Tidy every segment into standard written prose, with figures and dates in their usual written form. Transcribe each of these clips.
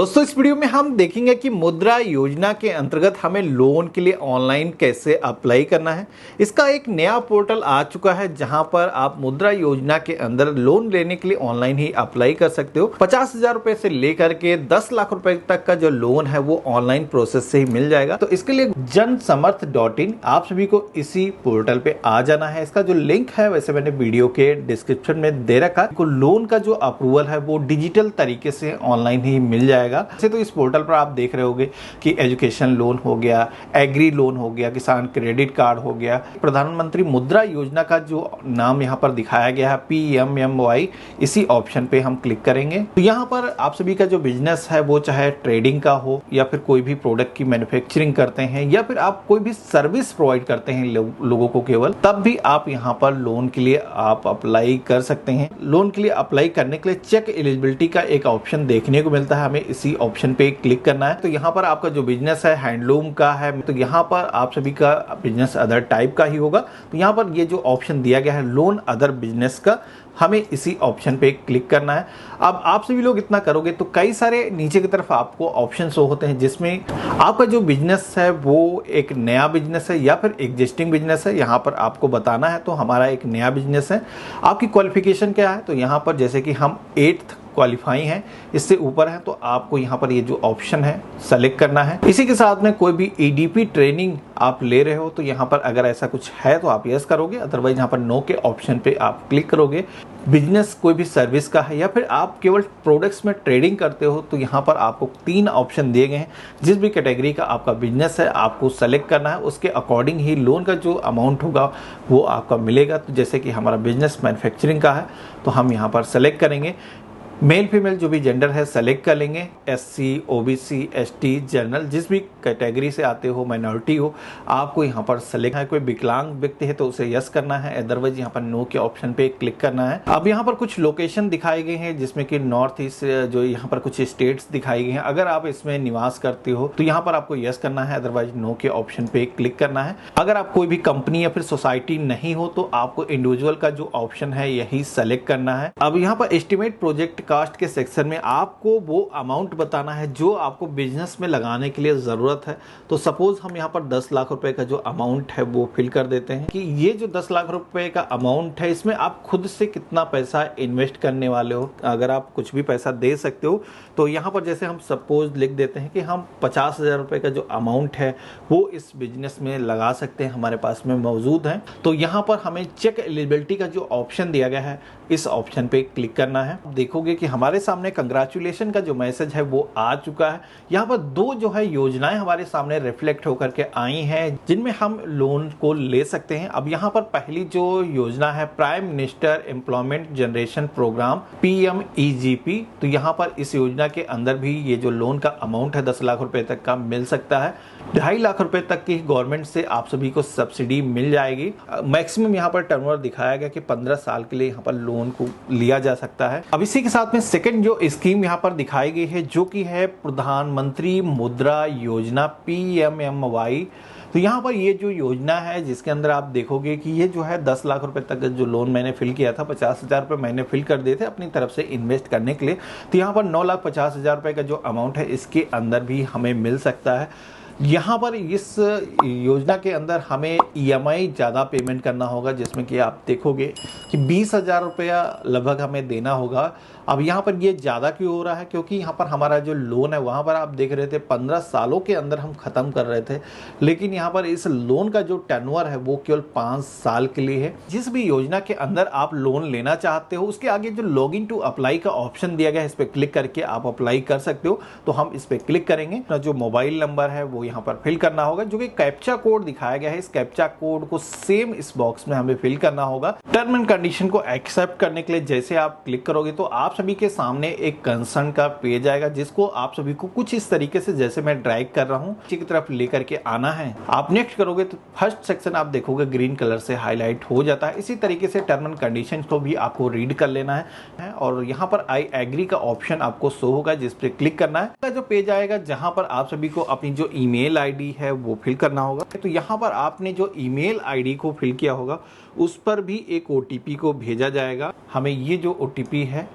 दोस्तों इस वीडियो में हम देखेंगे कि मुद्रा योजना के अंतर्गत हमें लोन के लिए ऑनलाइन कैसे अप्लाई करना है। इसका एक नया पोर्टल आ चुका है जहां पर आप मुद्रा योजना के अंदर लोन लेने के लिए ऑनलाइन ही अप्लाई कर सकते हो। 50,000 रुपए से लेकर के 10 लाख रुपए तक का जो लोन है वो ऑनलाइन प्रोसेस से ही मिल जाएगा। तो इसके लिए जनसमर्थ.in आप सभी को इसी पोर्टल पे आ जाना है। इसका जो लिंक है वैसे मैंने वीडियो के डिस्क्रिप्शन में दे रखा है। लोन का जो अप्रूवल है वो डिजिटल तरीके से ऑनलाइन ही मिल जाएगा। वैसे तो इस पोर्टल पर आप देख रहे होंगे कि एजुकेशन लोन हो गया, एग्री लोन हो गया, किसान क्रेडिट कार्ड हो गया, प्रधानमंत्री मुद्रा योजना का जो नाम यहाँ पर दिखाया गया है PMMY, इसी ऑप्शन पे हम क्लिक करेंगे। तो यहाँ पर आप सभी का जो बिजनेस है वो चाहे ट्रेडिंग का हो या फिर कोई भी प्रोडक्ट की मैन्युफैक्चरिंग करते हैं या फिर आप कोई भी सर्विस प्रोवाइड करते हैं लोगों को केवल, तब भी आप यहाँ पर लोन के लिए आप अप्लाई कर सकते हैं। लोन के लिए अप्लाई करने के लिए चेक एलिजिबिलिटी का एक ऑप्शन देखने को मिलता है, हमें इसी ऑप्शन पे क्लिक करना है। तो यहाँ पर आपका जो बिजनेस है हैंडलूम का है, तो यहाँ पर आप सभी का बिजनेस अदर टाइप का ही होगा। तो यहाँ पर ये जो ऑप्शन दिया गया है लोन अदर बिजनेस का, हमें इसी ऑप्शन पे क्लिक करना है। अब आप सभी लोग इतना करोगे तो कई सारे नीचे की तरफ आपको ऑप्शन शो होते हैं जिसमें आपका जो बिजनेस है वो एक नया बिजनेस है या फिर एग्जिस्टिंग बिजनेस है। यहाँ पर आपको बताना है तो हमारा एक नया बिजनेस है। आपकी क्वालिफिकेशन क्या है, तो यहाँ पर जैसे कि हम 8th क्वालिफाई हैं, इससे ऊपर है तो आपको यहाँ पर ये जो ऑप्शन है सेलेक्ट करना है। इसी के साथ में कोई भी EDP ट्रेनिंग आप ले रहे हो तो यहाँ पर अगर ऐसा कुछ है तो आप यस करोगे, अदरवाइज यहाँ पर नो के ऑप्शन पे आप क्लिक करोगे। बिजनेस कोई भी सर्विस का है या फिर आप केवल प्रोडक्ट्स में ट्रेडिंग करते हो तो यहाँ पर आपको 3 ऑप्शन दिए गए हैं। जिस भी कैटेगरी का आपका बिजनेस है आपको सेलेक्ट करना है, उसके अकॉर्डिंग ही लोन का जो अमाउंट होगा वो आपका मिलेगा। तो जैसे कि हमारा बिजनेस मैन्युफैक्चरिंग का है तो हम यहाँ पर सेलेक्ट करेंगे। मेल फीमेल जो भी जेंडर है सेलेक्ट कर लेंगे। SC OBC ST जनरल जिस भी कैटेगरी से आते हो, माइनॉरिटी हो, आपको यहाँ पर सेलेक्ट है। कोई विकलांग व्यक्ति है तो उसे यस करना है, अदरवाइज यहाँ पर नो के ऑप्शन पे क्लिक करना है। अब यहाँ पर कुछ लोकेशन दिखाए गए हैं जिसमें कि नॉर्थ ईस्ट जो यहाँ पर कुछ स्टेट्स दिखाई गई हैं। अगर आप इसमें निवास करते हो तो यहाँ पर आपको यस करना है, अदरवाइज नो के ऑप्शन पे क्लिक करना है। अगर आप कोई भी कंपनी या फिर सोसाइटी नहीं हो तो आपको इंडिविजुअल का जो ऑप्शन है यही सेलेक्ट करना है। अब यहाँ पर एस्टिमेट प्रोजेक्ट कास्ट के सेक्शन में आपको वो अमाउंट बताना है जो आपको बिजनेस में लगाने के लिए जरूरत है। तो सपोज हम यहाँ पर 10 लाख रुपए का जो अमाउंट है वो फिल कर देते हैं कि ये जो 10 लाख रुपए का अमाउंट है इसमें आप खुद से कितना पैसा इन्वेस्ट करने वाले हो। अगर आप कुछ भी पैसा दे सकते हो तो यहाँ पर जैसे हम सपोज लिख देते हैं कि हम 50,000 रुपए का जो अमाउंट है वो इस बिजनेस में लगा सकते हैं, हमारे पास में मौजूद है। तो यहाँ पर हमें चेक एलिजिबिलिटी का जो ऑप्शन दिया गया है इस ऑप्शन पे क्लिक करना है। देखोगे कि हमारे सामने कंग्रेचुलेशन का जो मैसेज है वो आ चुका है। यहाँ पर 2 जो है योजनाएं हमारे सामने रिफ्लेक्ट होकर के आई हैं जिनमें हम लोन को ले सकते हैं। अब यहाँ पर पहली जो योजना है prime minister employment generation program PMEGP, तो यहाँ पर इस योजना के अंदर भी ये जो लोन का अमाउंट है 10 लाख रुपए तक का मिल सकता है। 2.5 लाख रुपए तक की गवर्नमेंट से आप सभी को सब्सिडी मिल जाएगी। मैक्सिमम यहाँ पर टर्नओवर दिखाया गया कि 15 साल के लिए यहाँ पर लोन को लिया जा सकता है। अब इसी के साथ में सेकंड जो स्कीम यहाँ पर दिखाई गई है जो कि है प्रधानमंत्री मुद्रा योजना PMMY। तो यहाँ पर ये जो योजना है जिसके अंदर आप देखोगे कि ये जो है 10 लाख रुपए तक जो लोन मैंने फिल किया था, 50,000 रुपए मैंने फिल कर दिए थे अपनी तरफ से इन्वेस्ट करने के लिए। तो यहाँ पर 9,50,000 रुपए का जो अमाउंट है इसके अंदर भी हमें मिल सकता है। यहाँ पर इस योजना के अंदर हमें EMI ज़्यादा पेमेंट करना होगा जिसमें कि आप देखोगे कि 20,000 रुपया लगभग हमें देना होगा। अब यहाँ पर ये ज़्यादा क्यों हो रहा है, क्योंकि यहाँ पर हमारा जो लोन है वहाँ पर आप देख रहे थे 15 सालों के अंदर हम ख़त्म कर रहे थे, लेकिन यहाँ पर इस लोन का जो टर्नओवर है वो केवल 5 साल के लिए है। जिस भी योजना के अंदर आप लोन लेना चाहते हो उसके आगे जो लॉगिन टू अप्लाई का ऑप्शन दिया गया है इस पर क्लिक करके आप अप्लाई कर सकते हो। तो हम इस पर क्लिक करेंगे। जो मोबाइल नंबर है वो यहाँ पर फिल करना होगा, जो कि कैप्चा कोड दिखाया गया है। इस कैप्चा कोड को सेम इस बॉक्स में हमें फिल करना होगा। टर्म एंड कंडीशन को एक्सेप्ट करने के लिए जैसे आप क्लिक करोगे तो आप सभी के सामने एक कंसर्न का पेज आएगा जिसको आप सभी को कुछ इस तरीके से जैसे मैं ड्रैग कर रहा हूँ नीचे की तरफ लेकर के आना है। आप नेक्स्ट करोगे तो फर्स्ट सेक्शन आप देखोगे ग्रीन कलर से हाईलाइट हो जाता है। इसी तरीके से टर्म एंड कंडीशन को भी आपको रीड कर लेना है और यहाँ पर आई एग्री का ऑप्शन आपको शो होगा जिस पे क्लिक करना है। जो पेज आएगा जहाँ पर आप सभी को अपनी जो ईमेल आईडी है वो फिल करना होगा। तो यहाँ पर आपने जो ईमेल आईडी को फिल किया होगा उस पर भी एक OTP को भेजा जाएगा। हमें ये जो OTP है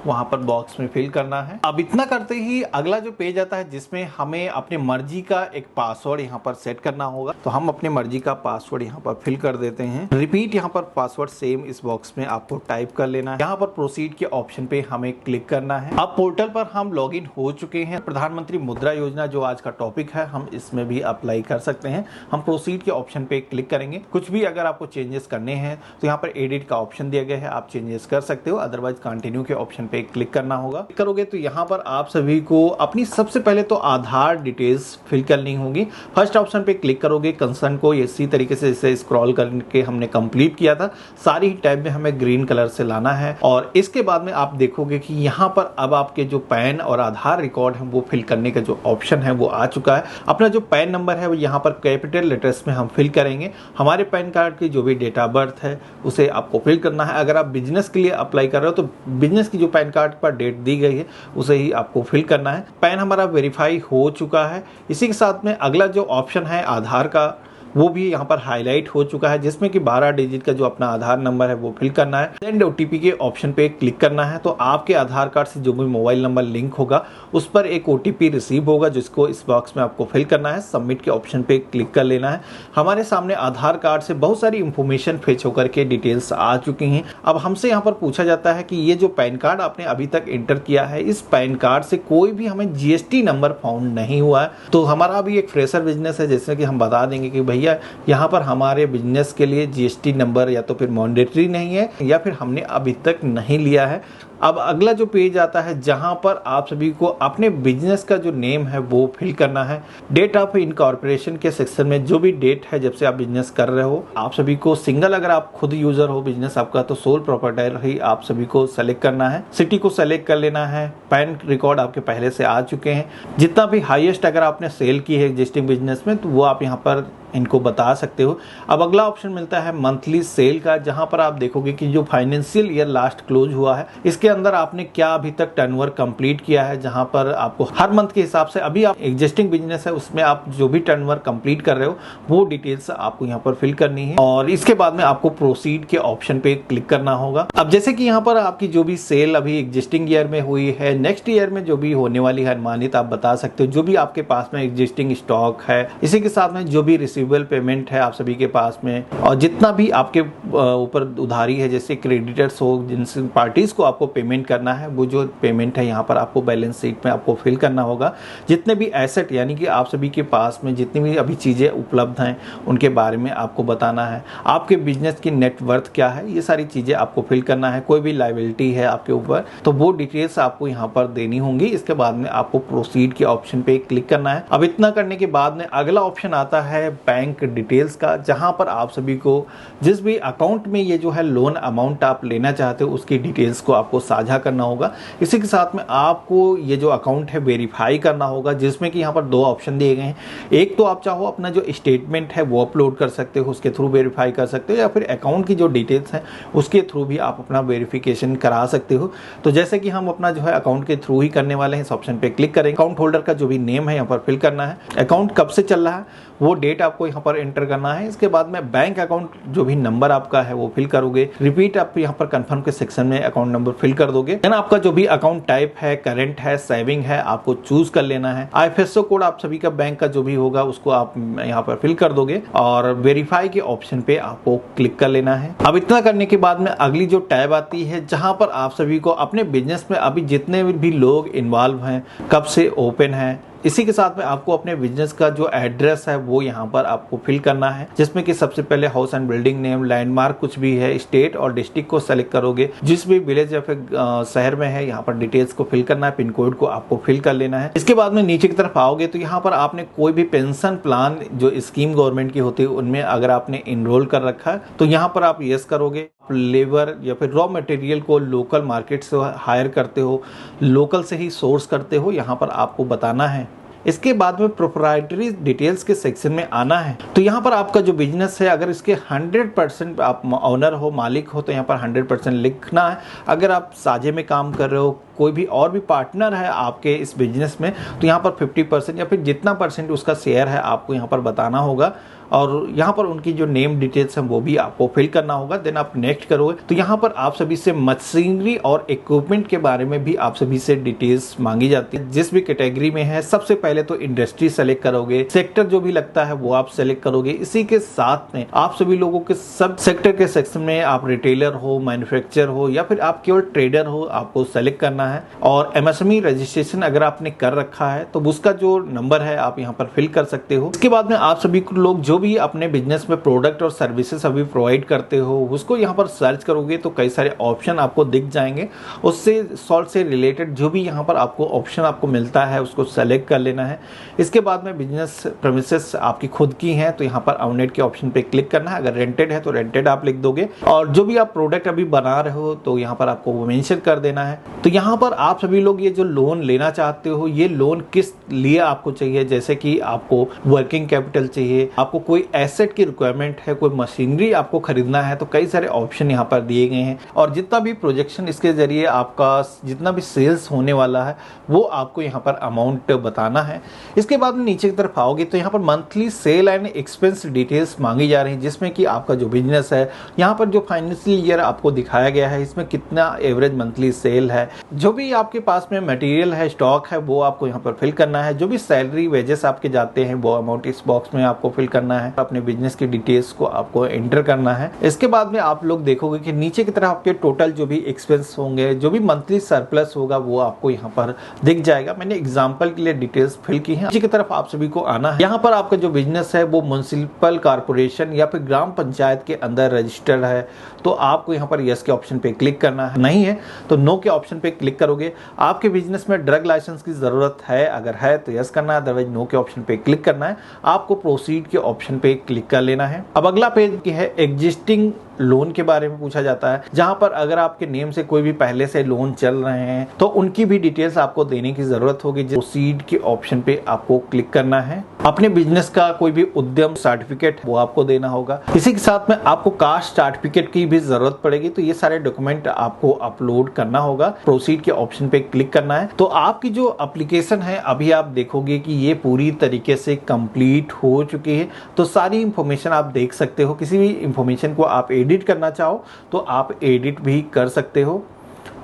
वहां पर बॉक्स में फिल करना है। अब इतना करते ही अगला जो पेज आता है जिसमें हमें अपनी मर्जी का एक पासवर्ड यहाँ पर सेट करना होगा। तो हम अपनी मर्जी का पासवर्ड यहाँ पर फिल कर देते हैं। रिपीट यहाँ पर पासवर्ड सेम इस बॉक्स में आपको टाइप कर लेना है। यहाँ पर प्रोसीड के ऑप्शन पे हमें क्लिक करना है। अब पोर्टल पर हम लॉगिन हो चुके हैं। प्रधानमंत्री मुद्रा योजना जो आज का टॉपिक है, हम इसमें भी अप्लाई कर सकते हैं। हम प्रोसीड के ऑप्शन पे क्लिक करेंगे। कुछ भी अगर आपको चेंजेस करने हैं तो यहाँ पर एडिट का ऑप्शन दिया गया है, आप चेंजेस कर सकते हो। अदरवाइज कंटिन्यू के ऑप्शन पे क्लिक करना होगा। क्लिक करोगे तो यहाँ पर आप सभी को अपनी सबसे पहले तो आधार डिटेल्स फिल करनी होगी। फर्स्ट ऑप्शन पे क्लिक करोगे, कंसर्न को इसी तरीके से इसे स्क्रॉल करके हमने कंप्लीट किया था। सारी टैब में हमें ग्रीन कलर से लाना है और इसके बाद में आप देखोगे कि यहाँ पर अब आपके जो पैन और आधार रिकॉर्ड है वो फिल करने का जो ऑप्शन है वो आ चुका है। अपना जो पैन नंबर है वो यहाँ पर कैपिटल लेटर्स में हम फिल करेंगे। हमारे पैन कार्ड की जो भी डेट ऑफ बर्थ है उसे आपको फिल करना है। अगर आप बिजनेस के लिए अप्लाई कर रहे हो तो बिजनेस की जो पैन कार्ड पर डेट दी गई है उसे ही आपको फिल करना है। पैन हमारा वेरीफाई हो चुका है। इसी के साथ में अगला जो ऑप्शन है आधार का वो भी यहाँ पर हाईलाइट हो चुका है, जिसमें कि 12 डिजिट का जो अपना आधार नंबर है वो फिल करना है। सेंड ओटीपी के ऑप्शन पे क्लिक करना है। तो आपके आधार कार्ड से जो भी मोबाइल नंबर लिंक होगा उस पर एक ओटीपी रिसीव होगा, जिसको इस बॉक्स में आपको फिल करना है। सबमिट के ऑप्शन पे क्लिक कर लेना है। हमारे सामने आधार कार्ड से बहुत सारी इंफॉर्मेशन फेच होकर के डिटेल्स आ चुकी हैं। अब हमसे यहाँ पर पूछा जाता है कि ये जो पैन कार्ड आपने अभी तक एंटर किया है, इस पैन कार्ड से कोई भी हमें जीएसटी नंबर फाउंड नहीं हुआ है। तो हमारा भी एक फ्रेशर बिजनेस है, जैसे कि हम बता देंगे कि भैया यहाँ पर हमारे बिजनेस के लिए जीएसटी नंबर या तो फिर मैंडेटरी नहीं है या फिर हमने अभी तक नहीं लिया है। अब अगला जो पेज आता है जहां पर आप सभी को अपने बिजनेस का जो नेम है वो फिल करना है। डेट ऑफ इनकॉर्पोरेशन के सेक्शन में जो भी डेट है जब से आप बिजनेस कर रहे हो, आप सभी को सिंगल, अगर आप खुद यूजर हो बिजनेस आपका तो सोल प्रोप्राइटर ही आप सभी को सेलेक्ट करना है। सिटी को सेलेक्ट कर लेना है। पैन रिकॉर्ड आपके पहले से आ चुके हैं। जितना भी हाईएस्ट अगर आपने सेल की है एग्जिस्टिंग बिजनेस में तो वो आप यहाँ पर इनको बता सकते हो। अब अगला ऑप्शन मिलता है मंथली सेल का, जहां पर आप देखोगे कि जो फाइनेंशियल ईयर लास्ट क्लोज हुआ है इसके अंदर आपने क्या अभी तक टर्नओवर कंप्लीट किया है, जहां पर आपको हर मंथ के हिसाब से, अभी आप एग्जिस्टिंग बिजनेस है उसमें आप जो भी टर्नओवर कंप्लीट कर रहे हो वो डिटेल्स आपको यहाँ पर फिल करनी है और इसके बाद में आपको प्रोसीड के ऑप्शन पे क्लिक करना होगा। अब जैसे कि यहाँ पर आपकी जो भी सेल अभी एग्जिस्टिंग ईयर में हुई है, नेक्स्ट ईयर में जो भी होने वाली है अनुमानित आप बता सकते हो। जो भी आपके पास में एग्जिस्टिंग स्टॉक है, इसी के साथ में जो भी रिसीवेबल पेमेंट है आप सभी के पास में, और जितना भी आपके ऊपर उधारी है, जैसे क्रेडिटर्स हो, जिन पार्टीज को आपको पेमेंट करना है, वो जो पेमेंट है यहाँ पर आपको बैलेंस शीट में आपको फिल करना होगा। जितने भी एसेट यानी कि आप सभी के पास में जितनी भी अभी चीज़ें उपलब्ध हैं उनके बारे में आपको बताना है। आपके बिजनेस की नेटवर्थ क्या है, ये सारी चीज़ें आपको फिल करना है। कोई भी लायबिलिटी है आपके ऊपर तो वो डिटेल्स आपको यहाँ पर देनी होंगी। इसके बाद में आपको प्रोसीड के ऑप्शन पे क्लिक करना है। अब इतना करने के बाद में अगला ऑप्शन आता है बैंक डिटेल्स का, जहां पर आप सभी को जिस भी अकाउंट में ये जो है लोन अमाउंट आप लेना चाहते हो उसकी डिटेल्स को आपको साझा करना होगा। इसी के साथ में आपको ये जो अकाउंट है वेरीफाई करना होगा, जिसमें कि यहाँ पर दो ऑप्शन दिए गए हैं। एक तो आप चाहो अपना जो स्टेटमेंट है वो अपलोड कर सकते हो, उसके थ्रू वेरीफाई कर सकते हो, या फिर अकाउंट की जो डिटेल्स हैं उसके थ्रू भी आप अपना वेरिफिकेशन करा सकते हो। तो जैसे कि हम अपना जो है अकाउंट के थ्रू ही करने वाले हैं, इस ऑप्शन पे क्लिक करें। अकाउंट होल्डर का जो भी नेम है यहाँ पर फिल करना है। अकाउंट कब से चल रहा है वो डेट आपको यहाँ पर एंटर करना है। इसके बाद में बैंक अकाउंट जो भी नंबर आपका है वो फिल करोगे। रिपीट आप यहाँ पर कंफर्म के सेक्शन में अकाउंट नंबर फिल कर दोगे। देन आपका जो भी अकाउंट टाइप है, करंट है, सेविंग है, आपको चूज कर लेना है। आईएफएससी कोड आप सभी का बैंक का जो भी होगा उसको आप यहाँ पर फिल कर दोगे और वेरीफाई के ऑप्शन पे आपको क्लिक कर लेना है। अब इतना करने के बाद में अगली जो टैब आती है जहां पर आप सभी को अपने बिजनेस में अभी जितने भी लोग इन्वॉल्व हैं, कब से ओपन है, इसी के साथ में आपको अपने बिजनेस का जो एड्रेस है वो यहाँ पर आपको फिल करना है, जिसमें कि सबसे पहले house and building name, landmark कुछ भी है, स्टेट और डिस्ट्रिक्ट को सेलेक्ट करोगे। जिस भी विलेज या फिर शहर में है यहाँ पर डिटेल्स को फिल करना है, पिन कोड को आपको फिल कर लेना है। इसके बाद में नीचे की तरफ आओगे तो यहाँ पर आपने कोई भी पेंशन प्लान जो स्कीम गवर्नमेंट की होती है उनमें अगर आपने इनरोल कर रखा है तो यहाँ पर आप यस करोगे। लेबर या फिर रॉ मटेरियल को लोकल मार्केट से हायर करते हो, लोकल से ही सोर्स करते हो, यहाँ पर आपको बताना है। इसके बाद में प्रोप्राइटरी डिटेल्स के सेक्शन में आना है। तो यहाँ पर आपका जो बिजनेस है अगर इसके 100% आप ऑनर हो, मालिक हो, तो यहाँ पर 100% लिखना है। अगर आप साझे में काम कर रहे हो, कोई भी और भी पार्टनर है आपके इस बिजनेस में, तो यहाँ पर 50% या फिर जितना परसेंट उसका शेयर है आपको यहाँ पर बताना होगा, और यहाँ पर उनकी जो नेम डिटेल्स हैं वो भी आपको फिल करना होगा। देन आप नेक्स्ट करोगे तो यहाँ पर आप सभी से मशीनरी और इक्विपमेंट के बारे में भी आप सभी से डिटेल्स मांगी जाती है। जिस भी कैटेगरी में है सबसे पहले तो इंडस्ट्री सेलेक्ट करोगे, सेक्टर जो भी लगता है वो आप सेलेक्ट करोगे। इसी के साथ में आप सभी लोगों के सब सेक्टर के सेक्शन में आप रिटेलर हो, मैन्युफैक्चरर हो या फिर आप केवल ट्रेडर हो, आपको सेलेक्ट करना है। और एमएसएमई रजिस्ट्रेशन अगर आपने कर रखा है तो उसका जो नंबर है आप यहाँ पर फिल कर सकते हो। इसके बाद में आप सभी लोग जो भी अपने बिजनेस में प्रोडक्ट और सर्विसेज अभी प्रोवाइड करते हो उसको यहाँ पर सर्च करोगे तो कई सारे ऑप्शन आपको दिख जाएंगे। उससे सॉल्ट से रिलेटेड जो भी यहाँ पर आपको ऑप्शन आपको मिलता है उसको सेलेक्ट कर लेना है। इसके बाद में बिजनेस प्रेमिसेस आपकी खुद की हैं तो यहाँ पर अवनेट के ऑप्शन पे क्लिक करना है। अगर रेंटेड है तो रेंटेड आप लिख दोगे, और जो भी आप प्रोडक्ट अभी बना रहे हो तो यहाँ पर आपको वो मेंशन कर देना है। तो यहाँ पर आप सभी लोग ये जो लोन लेना चाहते हो ये लोन किस लिए आपको चाहिए, जैसे कि आपको वर्किंग कैपिटल चाहिए, आपको कोई एसेट की रिक्वायरमेंट है, कोई मशीनरी आपको खरीदना है, तो कई सारे ऑप्शन यहाँ पर दिए गए हैं। और जितना भी प्रोजेक्शन इसके जरिए आपका जितना भी सेल्स होने वाला है वो आपको यहाँ पर अमाउंट बताना है। इसके बाद में नीचे की तरफ आओगे तो यहाँ पर monthly cell and expense details मांगी जा रही है, जिसमें कि आपका जो बिजनेस है यहाँ पर जो फाइनेंशियल ईयर आपको दिखाया गया है इसमें कितना एवरेज मंथली सेल है, जो भी आपके पास में मटेरियल है, स्टॉक है, वो आपको यहाँ पर फिल करना है। जो भी सैलरी वेजेस आपके जाते हैं वो अमाउंट इस बॉक्स में आपको फिल करना है। अपने बिजनेस की डिटेल्स को आपको एंटर करना है। इसके बाद में आप लोग देखोगे कि नीचे की तरफ आपके टोटल जो भी एक्सपेंस होंगे, जो भी मंथली सरप्लस होगा वो आपको यहाँ पर दिख जाएगा। मैंने एग्जांपल के लिए डिटेल्स फिल की हैं। नीचे की तरफ आप सभी को आना है। यहाँ पर आपका जो बिजनेस है वो म्युनिसिपल कॉर्पोरेशन या फिर ग्राम पंचायत के अंदर रजिस्टर्ड है तो आपको यहाँ पर यस के ऑप्शन पे क्लिक करना है। नहीं है तो नो के ऑप्शन पे क्लिक करोगे। आपके बिजनेस में ड्रग लाइसेंस की जरूरत है, अगर है तो यस करना है, अदरवाइज नो के ऑप्शन पे क्लिक करना है। आपको प्रोसीड के ऑप्शन पे क्लिक कर लेना है। अब अगला पेज की है एग्जिस्टिंग लोन के बारे में पूछा जाता है, जहां पर अगर आपके नेम से कोई भी पहले से लोन चल रहे हैं तो उनकी भी डिटेल्स आपको देने की जरूरत होगी। प्रोसीड के ऑप्शन पे आपको क्लिक करना है। अपने बिजनेस का कोई भी उद्यम सर्टिफिकेट वो आपको देना होगा। इसी के साथ में आपको कास्ट सर्टिफिकेट की भी जरूरत पड़ेगी, तो ये सारे डॉक्यूमेंट आपको अपलोड करना होगा। प्रोसीड के ऑप्शन पे क्लिक करना है। तो आपकी जो एप्लीकेशन है अभी आप देखोगे कि ये पूरी तरीके से कंप्लीट हो चुकी है। तो सारी इंफॉर्मेशन आप देख सकते हो। किसी भी इंफॉर्मेशन को आप एडिट करना चाहो तो आप एडिट भी कर सकते हो।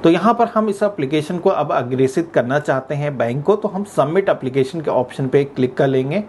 तो यहाँ पर हम इस एप्लीकेशन को अब अग्रेसित करना चाहते हैं बैंक को, तो हम सबमिट एप्लीकेशन के ऑप्शन पे क्लिक कर लेंगे।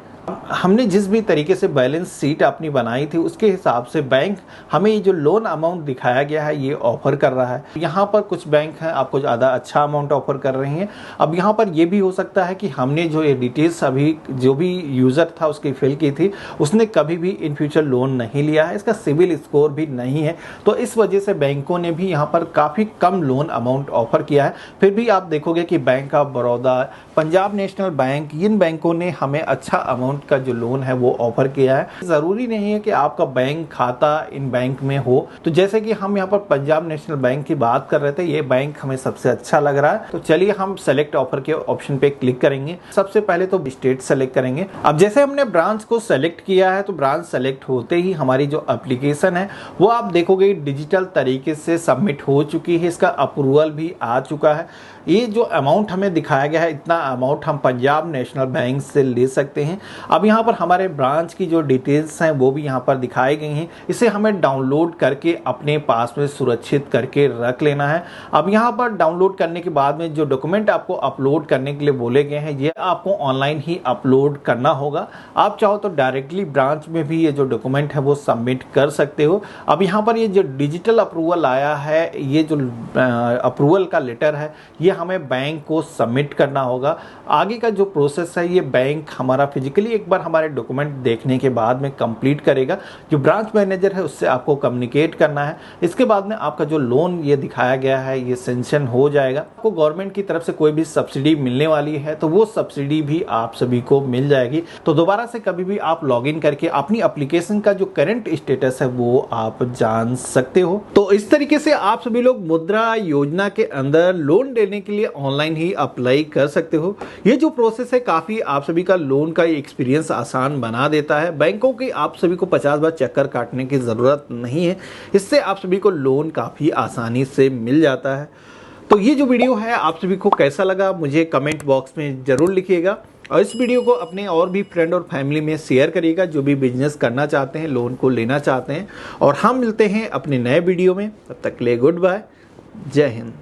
हमने जिस भी तरीके से बैलेंस शीट अपनी बनाई थी उसके हिसाब से बैंक हमें ये जो लोन अमाउंट दिखाया गया है ये ऑफर कर रहा है। यहाँ पर कुछ बैंक हैं आपको ज़्यादा अच्छा अमाउंट ऑफर कर रही हैं। अब यहाँ पर ये भी हो सकता है कि हमने जो ये डिटेल्स अभी जो भी यूज़र था उसकी फिल की थी उसने कभी भी इन फ्यूचर लोन नहीं लिया है, इसका सिविल स्कोर भी नहीं है, तो इस वजह से बैंकों ने भी यहाँ पर काफ़ी कम लोन अमाउंट ऑफर किया है। फिर भी आप देखोगे कि bank of Baroda, Punjab national bank, इन बैंकों ने हमें अच्छा अमाउंट का जो लोन है वो ऑफर किया है। जरूरी नहीं है कि आपका बैंक खाता इन बैंक में हो। तो जैसे कि हम यहाँ पर पंजाब नेशनल बैंक की बात कर रहे थे, ये बैंक हमें सबसे अच्छा लग रहा है, तो चलिए हम सेलेक्ट ऑफर के ऑप्शन पे क्लिक करेंगे। सबसे पहले तो स्टेट सेलेक्ट करेंगे। अब जैसे हमने ब्रांच को सेलेक्ट किया है तो ब्रांच सेलेक्ट होते ही हमारी जो एप्लीकेशन है वो आप देखोगे डिजिटल तरीके से सबमिट हो चुकी है, इसका अप्रूवल भी आ चुका है। ये जो अमाउंट हमें दिखाया गया है इतना अमाउंट हम पंजाब नेशनल बैंक से ले सकते हैं। अब यहाँ पर हमारे ब्रांच की जो डिटेल्स हैं वो भी यहाँ पर दिखाई गई हैं। इसे हमें डाउनलोड करके अपने पास में सुरक्षित करके रख लेना है। अब यहाँ पर डाउनलोड करने के बाद में जो डॉक्यूमेंट आपको अपलोड करने के लिए बोले गए हैं ये आपको ऑनलाइन ही अपलोड करना होगा। आप चाहो तो डायरेक्टली ब्रांच में भी ये जो डॉक्यूमेंट है वो सबमिट कर सकते हो। अब यहाँ पर ये जो डिजिटल अप्रूवल आया है, ये जो अप्रूवल का लेटर है ये हमें बैंक को सबमिट करना होगा। आगे का जो प्रोसेस है ये बैंक हमारा फिजिकली एक बार हमारे डॉक्यूमेंट देखने के बाद में कंप्लीट करेगा। जो ब्रांच मैनेजर है उससे आपको कम्युनिकेट करना है। इसके बाद में आपका जो लोन ये दिखाया गया है ये सेंक्शन हो जाएगा। आपको गवर्नमेंट की तरफ से कोई भी सब्सिडी मिलने वाली है तो वो सब्सिडी भी आप सभी को मिल जाएगी। तो दोबारा से कभी भी आप लॉग इन करके अपनी एप्लीकेशन का जो करंट स्टेटस है वो आप जान सकते हो। तो इस तरीके से आप सभी लोग मुद्रा योजना के अंदर लोन लेने के लिए ऑनलाइन ही अप्लाई कर सकते हो। ये जो प्रोसेस है काफी आप सभी का लोन का एक्सपीरियंस आसान बना देता है। बैंकों की आप सभी को 50 बार चक्कर काटने की जरूरत नहीं है। इससे आप सभी को लोन काफी आसानी से मिल जाता है। तो ये जो वीडियो है आप सभी को कैसा लगा मुझे कमेंट बॉक्स में ज़रूर लिखिएगा, और इस वीडियो को अपने और भी फ्रेंड और फैमिली में शेयर करिएगा जो भी बिजनेस करना चाहते हैं, लोन को लेना चाहते हैं। और हम मिलते हैं अपने नए वीडियो में, तब तक के लिए गुड बाय, जय हिंद।